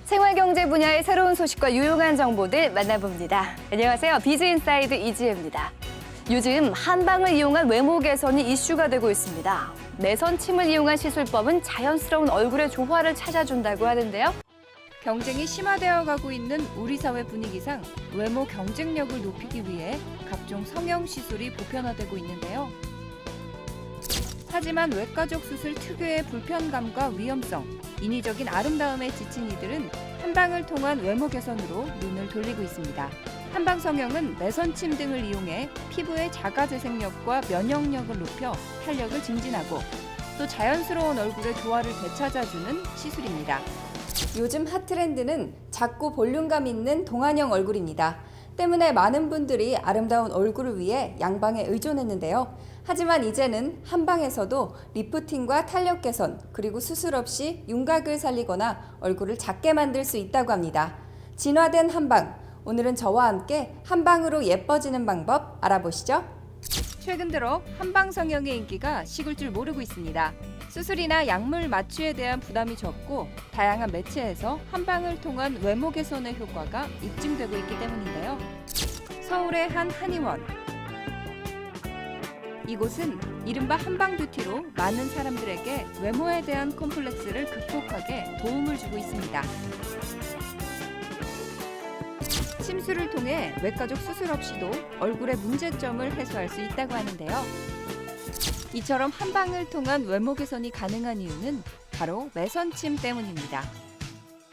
생활경제 분야의 새로운 소식과 유용한 정보들 만나봅니다. 안녕하세요. 비즈인사이드 이지혜입니다. 요즘 한방을 이용한 외모 개선이 이슈가 되고 있습니다. 내선침을 이용한 시술법은 자연스러운 얼굴의 조화를 찾아준다고 하는데요. 경쟁이 심화되어 가고 있는 우리 사회 분위기상 외모 경쟁력을 높이기 위해 각종 성형 시술이 보편화되고 있는데요. 하지만 외과적 수술 특유의 불편감과 위험성, 인위적인 아름다움에 지친 이들은 한방을 통한 외모 개선으로 눈을 돌리고 있습니다. 한방 성형은 내선침 등을 이용해 피부의 자가 재생력과 면역력을 높여 탄력을 증진하고 또 자연스러운 얼굴의 조화를 되찾아주는 시술입니다. 요즘 핫트렌드는 작고 볼륨감 있는 동안형 얼굴입니다. 때문에 많은 분들이 아름다운 얼굴을 위해 양방에 의존했는데요. 하지만 이제는 한방에서도 리프팅과 탄력 개선, 그리고 수술 없이 윤곽을 살리거나 얼굴을 작게 만들 수 있다고 합니다. 진화된 한방, 오늘은 저와 함께 한방으로 예뻐지는 방법 알아보시죠. 최근 들어 한방 성형의 인기가 식을 줄 모르고 있습니다. 수술이나 약물 마취에 대한 부담이 적고 다양한 매체에서 한방을 통한 외모 개선의 효과가 입증되고 있기 때문인데요. 서울의 한 한의원. 이곳은 이른바 한방 뷰티로 많은 사람들에게 외모에 대한 콤플렉스를 극복하게 도움을 주고 있습니다. 침수를 통해 외과적 수술 없이도 얼굴의 문제점을 해소할 수 있다고 하는데요. 이처럼 한방을 통한 외모 개선이 가능한 이유는 바로 매선침 때문입니다.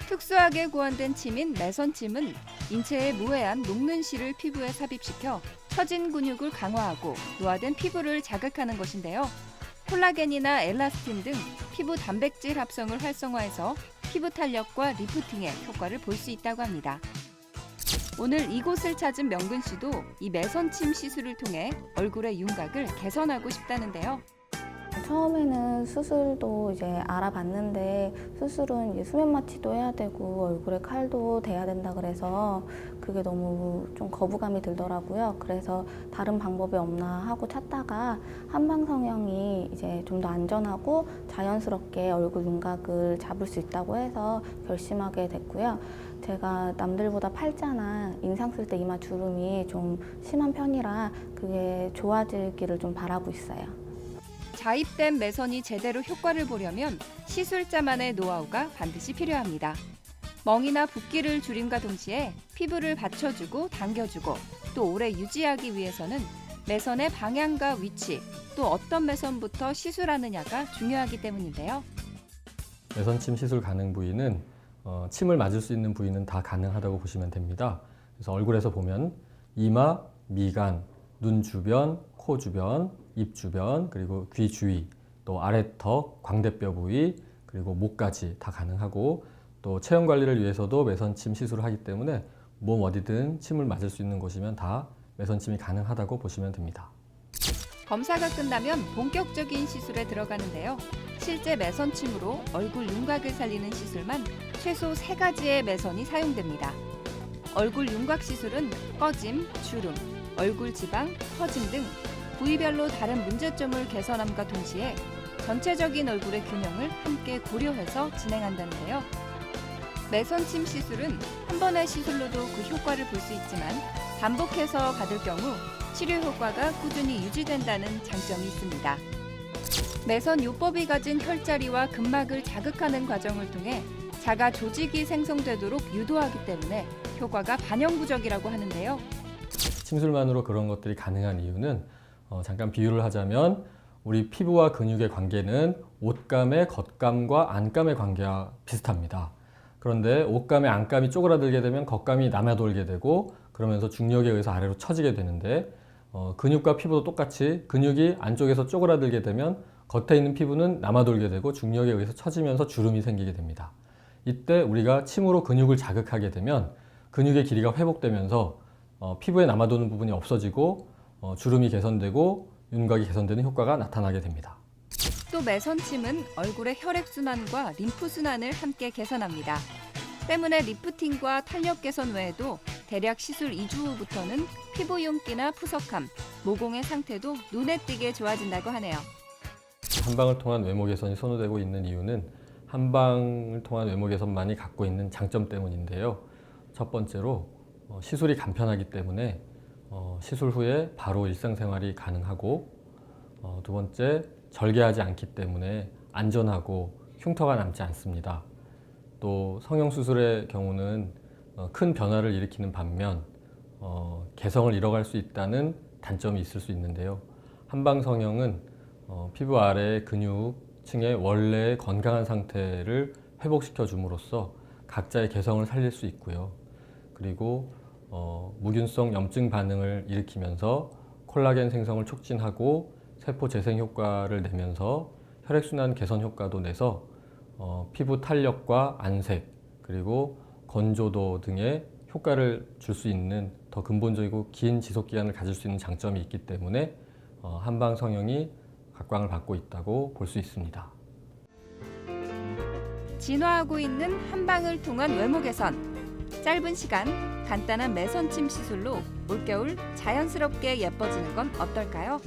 특수하게 고안된 침인 매선침은 인체의 무해한 녹는 실을 피부에 삽입시켜 처진 근육을 강화하고 노화된 피부를 자극하는 것인데요. 콜라겐이나 엘라스틴 등 피부 단백질 합성을 활성화해서 피부 탄력과 리프팅에 효과를 볼 수 있다고 합니다. 오늘 이곳을 찾은 명근 씨도 이 매선침 시술을 통해 얼굴의 윤곽을 개선하고 싶다는데요. 처음에는 수술도 이제 알아봤는데 수술은 이제 수면 마취도 해야 되고 얼굴에 칼도 대야 된다 그래서 그게 너무 좀 거부감이 들더라고요. 그래서 다른 방법이 없나 하고 찾다가 한방 성형이 이제 좀 더 안전하고 자연스럽게 얼굴 윤곽을 잡을 수 있다고 해서 결심하게 됐고요. 제가 남들보다 팔자나 인상 쓸 때 이마 주름이 좀 심한 편이라 그게 좋아지기를 좀 바라고 있어요. 자입된 매선이 제대로 효과를 보려면 시술자만의 노하우가 반드시 필요합니다. 멍이나 붓기를 줄임과 동시에 피부를 받쳐주고 당겨주고 또 오래 유지하기 위해서는 매선의 방향과 위치, 또 어떤 매선부터 시술하느냐가 중요하기 때문인데요. 매선침 시술 가능 부위는 침을 맞을 수 있는 부위는 다 가능하다고 보시면 됩니다. 그래서 얼굴에서 보면 이마, 미간, 눈 주변, 코 주변, 입 주변, 그리고 귀 주위, 또 아래턱, 광대뼈 부위, 그리고 목까지 다 가능하고 또 체형 관리를 위해서도 매선침 시술을 하기 때문에 몸 어디든 침을 맞을 수 있는 곳이면 다 매선침이 가능하다고 보시면 됩니다. 검사가 끝나면 본격적인 시술에 들어가는데요. 실제 매선침으로 얼굴 윤곽을 살리는 시술만 최소 3가지의 매선이 사용됩니다. 얼굴 윤곽 시술은 꺼짐, 주름, 얼굴 지방, 퍼짐 등 부위별로 다른 문제점을 개선함과 동시에 전체적인 얼굴의 균형을 함께 고려해서 진행한다는데요. 매선침 시술은 한 번의 시술로도 그 효과를 볼 수 있지만 반복해서 받을 경우 치료 효과가 꾸준히 유지된다는 장점이 있습니다. 매선 요법이 가진 혈자리와 근막을 자극하는 과정을 통해 자가 조직이 생성되도록 유도하기 때문에 효과가 반영구적이라고 하는데요. 침술만으로 그런 것들이 가능한 이유는 잠깐 비유를 하자면 우리 피부와 근육의 관계는 옷감의 겉감과 안감의 관계와 비슷합니다. 그런데 옷감의 안감이 쪼그라들게 되면 겉감이 남아돌게 되고 그러면서 중력에 의해서 아래로 처지게 되는데 근육과 피부도 똑같이 근육이 안쪽에서 쪼그라들게 되면 겉에 있는 피부는 남아돌게 되고 중력에 의해서 처지면서 주름이 생기게 됩니다. 이때 우리가 침으로 근육을 자극하게 되면 근육의 길이가 회복되면서 피부에 남아도는 부분이 없어지고 주름이 개선되고 윤곽이 개선되는 효과가 나타나게 됩니다. 또 매선침은 얼굴의 혈액순환과 림프순환을 함께 개선합니다. 때문에 리프팅과 탄력 개선 외에도 대략 시술 2주 후부터는 피부 윤기나 푸석함, 모공의 상태도 눈에 띄게 좋아진다고 하네요. 한방을 통한 외모 개선이 선호되고 있는 이유는 한방을 통한 외모 개선만이 갖고 있는 장점 때문인데요. 첫 번째로 시술이 간편하기 때문에 시술 후에 바로 일상생활이 가능하고, 두 번째 절개하지 않기 때문에 안전하고 흉터가 남지 않습니다. 또 성형수술의 경우는 큰 변화를 일으키는 반면 개성을 잃어갈 수 있다는 단점이 있을 수 있는데요. 한방 성형은 피부 아래의 근육층의 원래의 건강한 상태를 회복시켜 줌으로써 각자의 개성을 살릴 수 있고요. 그리고 무균성 염증 반응을 일으키면서 콜라겐 생성을 촉진하고 세포 재생 효과를 내면서 혈액순환 개선 효과도 내서 피부 탄력과 안색, 그리고 건조도 등의 효과를 줄 수 있는 더 근본적이고 긴 지속 기간을 가질 수 있는 장점이 있기 때문에 한방 성형이 각광을 받고 있다고 볼 수 있습니다. 진화하고 있는 한방을 통한 외모 개선. 짧은 시간 간단한 매선침 시술로 올겨울 자연스럽게 예뻐지는 건 어떨까요?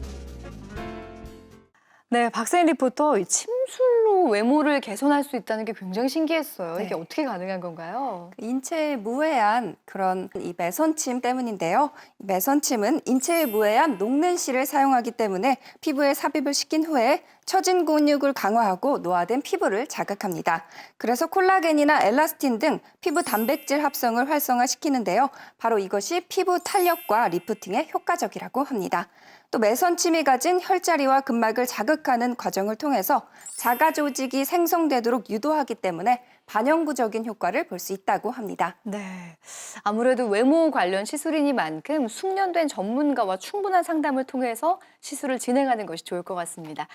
네, 박세인 리포터, 이 침술로 외모를 개선할 수 있다는 게 굉장히 신기했어요. 이게 네. 어떻게 가능한 건가요? 인체에 무해한 그런 이 매선침 때문인데요. 이 매선침은 인체에 무해한 녹는실을 사용하기 때문에 피부에 삽입을 시킨 후에 처진 근육을 강화하고 노화된 피부를 자극합니다. 그래서 콜라겐이나 엘라스틴 등 피부 단백질 합성을 활성화시키는데요. 바로 이것이 피부 탄력과 리프팅에 효과적이라고 합니다. 또 매선침이 가진 혈자리와 근막을 자극하는 과정을 통해서 자가 조직이 생성되도록 유도하기 때문에 반영구적인 효과를 볼 수 있다고 합니다. 네, 아무래도 외모 관련 시술이니만큼 숙련된 전문가와 충분한 상담을 통해서 시술을 진행하는 것이 좋을 것 같습니다.